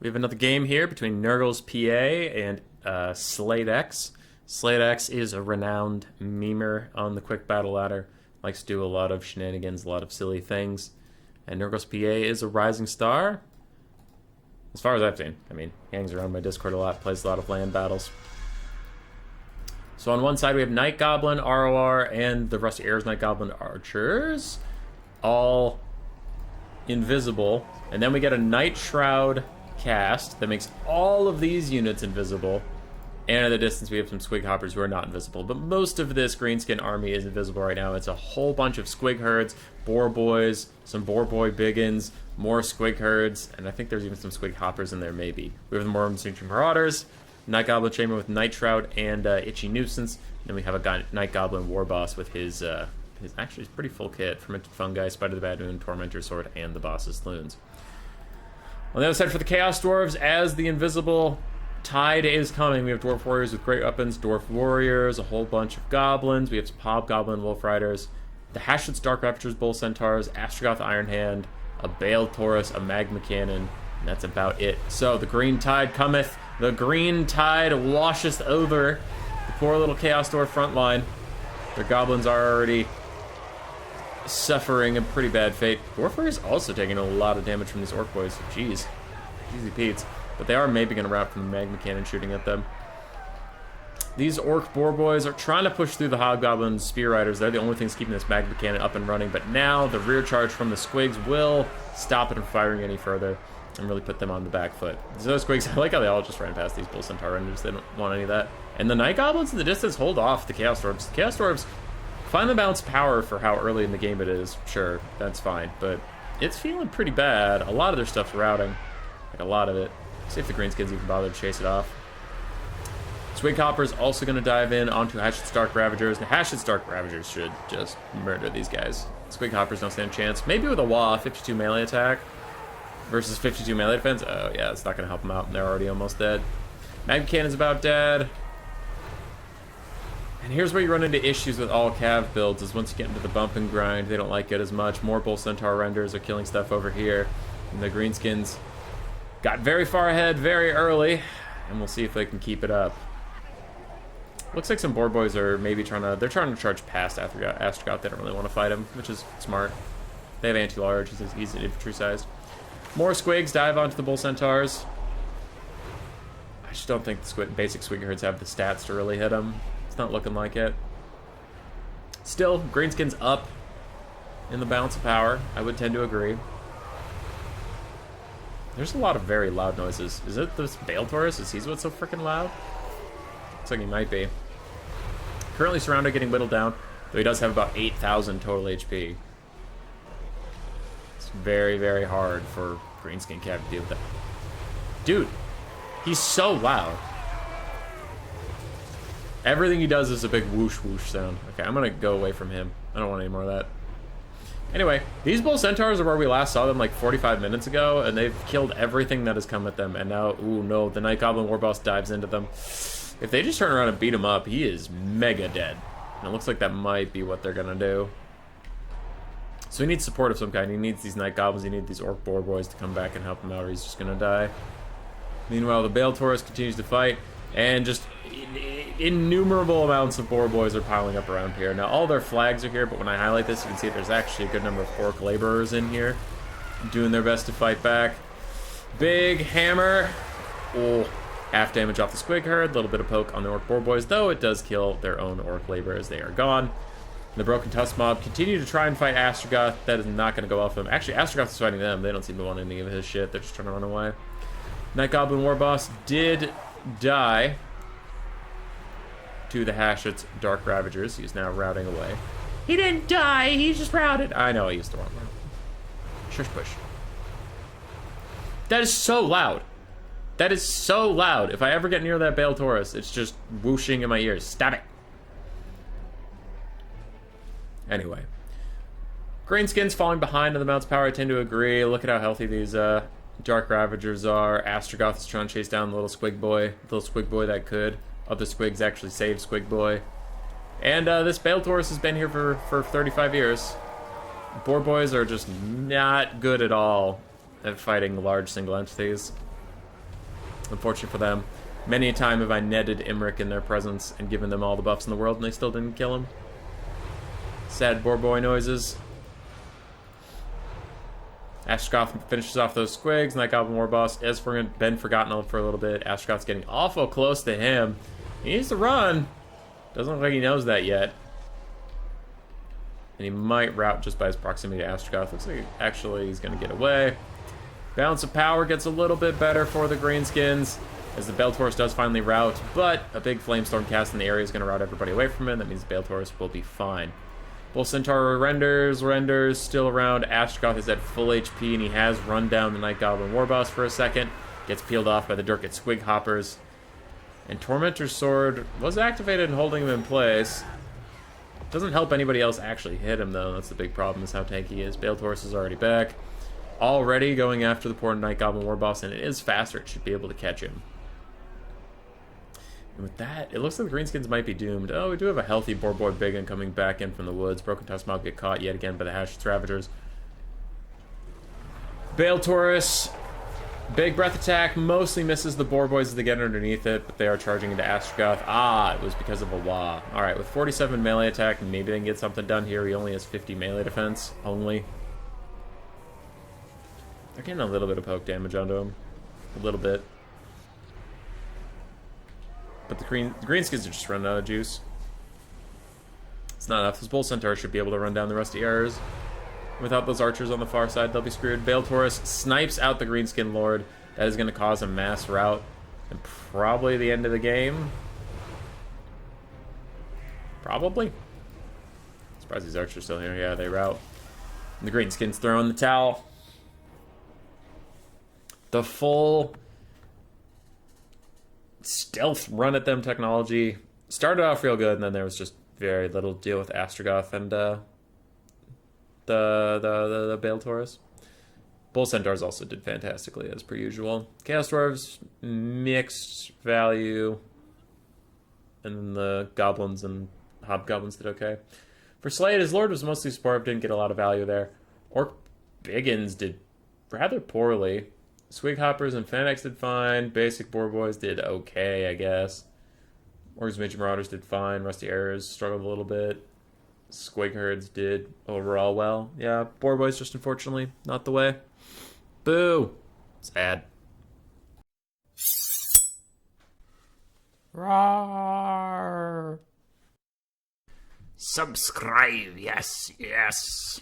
We have another game here between Nurgle's PA and Slade X. Slade X is a renowned memer on the quick battle ladder. Likes to do a lot of shenanigans, a lot of silly things. And Nurgle's PA is a rising star. As far as I've seen. I mean, he hangs around my Discord a lot, plays a lot of land battles. So on one side we have Night Goblin, ROR, and the Rusty Airs Night Goblin archers. All invisible. And then we get a Night Shroud cast that makes all of these units invisible. And at the distance we have some Squig Hoppers who are not invisible. But most of this Greenskin army is invisible right now. It's a whole bunch of Squig herds, Boar Boys, some Boar Boy Biggins, more Squig herds, and I think there's even some Squig Hoppers in there maybe. We have the Mormon Sanctuary Marauders, Night Goblin Chamber with Night Shroud and Itchy Nuisance. And then we have a Night Goblin War Boss with his actually his pretty full kit. Fermented Fungi, Spider the Bad Moon, Tormentor Sword, and the Boss's Loons. On the other side for the Chaos Dwarves, as the invisible tide is coming, we have Dwarf Warriors with great weapons, Dwarf Warriors, a whole bunch of Goblins, we have some Hobgoblin Wolf Riders, the Hashets Dark Raptors, Bull Centaurs, Astrogoth Iron Hand, a Bale Taurus, a Magma Cannon, and that's about it. So the green tide cometh, the green tide washeth over the poor little Chaos Dwarf front line. Their Goblins are already suffering a pretty bad fate. Dwarf Warriors also taking a lot of damage from these Orc Boys. Jeez. Easy peats. But they are maybe going to route from the Magma Cannon shooting at them. These Orc Boar Boys are trying to push through the Hobgoblin Spear Riders. They're the only things keeping this Magma Cannon up and running. But now the rear charge from the Squigs will stop it from firing any further and really put them on the back foot. So those Squigs, I like how they all just ran past these Bull Centaur Rangers. They don't want any of that. And the Night Goblins in the distance hold off the Chaos Dwarves. The Chaos Dwarves find the balance power for how early in the game it is. Sure, that's fine. But it's feeling pretty bad. A lot of their stuff's routing. Like a lot of it. See if the Greenskins even bother to chase it off. Squig Hopper's also going to dive in onto Hashets Dark Ravagers. The Hashets Dark Ravagers should just murder these guys. Squig Hoppers don't stand a chance. Maybe with a Wah, 52 melee attack versus 52 melee defense. Oh yeah, it's not going to help them out. They're already almost dead. Magma Cannon's about dead. And here's where you run into issues with all Cav builds, is once you get into the bump and grind, they don't like it as much. More Bull Centaur Renders are killing stuff over here. And the Greenskins got very far ahead very early, and we'll see if they can keep it up. Looks like some Boar Boys are maybe trying to charge past Astrogoth. They don't really want to fight him, which is smart. They have anti-large, he's infantry sized. More Squigs dive onto the Bull Centaurs. I just don't think the basic Squig herds have the stats to really hit them. It's not looking like it. Still, Greenskin's up in the balance of power. I would tend to agree. There's a lot of very loud noises. Is it this Bale Taurus? Is he what's so freaking loud? Looks like he might be. Currently surrounded, getting whittled down, though he does have about 8,000 total HP. It's very, very hard for Greenskin Cav to deal with that. Dude, he's so loud. Everything he does is a big whoosh whoosh sound. Okay, I'm gonna go away from him. I don't want any more of that. Anyway, these Bull Centaurs are where we last saw them like 45 minutes ago, and they've killed everything that has come at them, and now, ooh no, the Night Goblin War Boss dives into them. If they just turn around and beat him up, he is mega dead. And it looks like that might be what they're gonna do. So he needs support of some kind. He needs these Night Goblins, he needs these Orc Boar Boys to come back and help him out, or he's just gonna die. Meanwhile, the Bale Taurus continues to fight, and just innumerable amounts of Boar Boys are piling up around here. Now, all their flags are here, but when I highlight this, you can see there's actually a good number of Orc Laborers in here, doing their best to fight back. Big hammer. Oh, half damage off the Squig herd, a little bit of poke on the Orc Boar Boys, though it does kill their own Orc Laborers. They are gone. The Broken Tusk Mob continue to try and fight Astrogoth. That is not going to go off them. Actually, Astrogoth is fighting them. They don't seem to want any of his shit. They're just trying to run away. Night Goblin War Boss did die to the Hashets Dark Ravagers. He is now routing away. He didn't die, he's just routed. I know, I used the wrong word. Shush push. That is so loud. That is so loud. If I ever get near that Bale Taurus, it's just whooshing in my ears. Stop it. Anyway. Greenskins falling behind on the Mount's power, I tend to agree. Look at how healthy these Dark Ravagers are. Astrogoth is trying to chase down the little Squig boy. The little Squig boy that could. Other Squigs actually saved Squig boy. And this Bale Taurus has been here for 35 years. Boar Boys are just not good at all at fighting large single entities. Unfortunate for them. Many a time have I netted Imric in their presence and given them all the buffs in the world, and they still didn't kill him. Sad boy noises. Ashkoth finishes off those squigs. Night Goblin War Boss has been forgotten for a little bit. Ashkoth's getting awful close to him. He needs to run. Doesn't look like he knows that yet. And he might rout just by his proximity to Ashkoth. Looks like actually he's going to get away. Balance of power gets a little bit better for the Greenskins as the Baltaurus does finally rout, but a big Flamestorm cast in the area is going to rout everybody away from him. That means Baltaurus will be fine. Bull Centaur renders still around. Ashkoth is at full HP, and he has run down the Night Goblin Warboss for a second. Gets peeled off by the Durkit Squig Hoppers. And Tormentor's Sword was activated and holding him in place. Doesn't help anybody else actually hit him, though. That's the big problem, is how tanky he is. Baltaurus is already back. Already going after the poor Night Goblin Warboss, and it is faster. It should be able to catch him. And with that, it looks like the Greenskins might be doomed. Oh, we do have a healthy Borboy Biggin coming back in from the woods. Broken Tusk Mob get caught yet again by the Hash Ravagers. Baltaurus, big breath attack, mostly misses the Borboys as they get underneath it, but they are charging into Ashkoth. Ah, it was because of a Wah. Alright, with 47 melee attack, maybe they can get something done here. He only has 50 melee defense, only. They're getting a little bit of poke damage onto him. A little bit. But the Greenskins are just running out of juice. It's not enough. This Bull Centaur should be able to run down the rusty arrows. Without those archers on the far side, they'll be screwed. Baltaurus snipes out the Greenskin Lord. That is going to cause a mass rout. And probably the end of the game. Probably. Surprised these archers are still here. Yeah, they rout. And the Greenskins throw in the towel. The full stealth run at them technology started off real good, and then there was just very little to deal with Astrogoth and the Baltaurus. Bull Centaurs also did fantastically as per usual. Chaos Dwarves, mixed value, and then the Goblins and Hobgoblins did okay. For Slade, his Lord was mostly support, didn't get a lot of value there. Orc Biggins did rather poorly. Swig Hoppers and Fanax did fine. Basic Boar Boys did okay, I guess. Orcs Major Marauders did fine. Rusty Arrows struggled a little bit. Squig Herds did overall well. Yeah, Boar Boys just unfortunately not the way. Boo! Sad. Roar! Subscribe, yes, yes.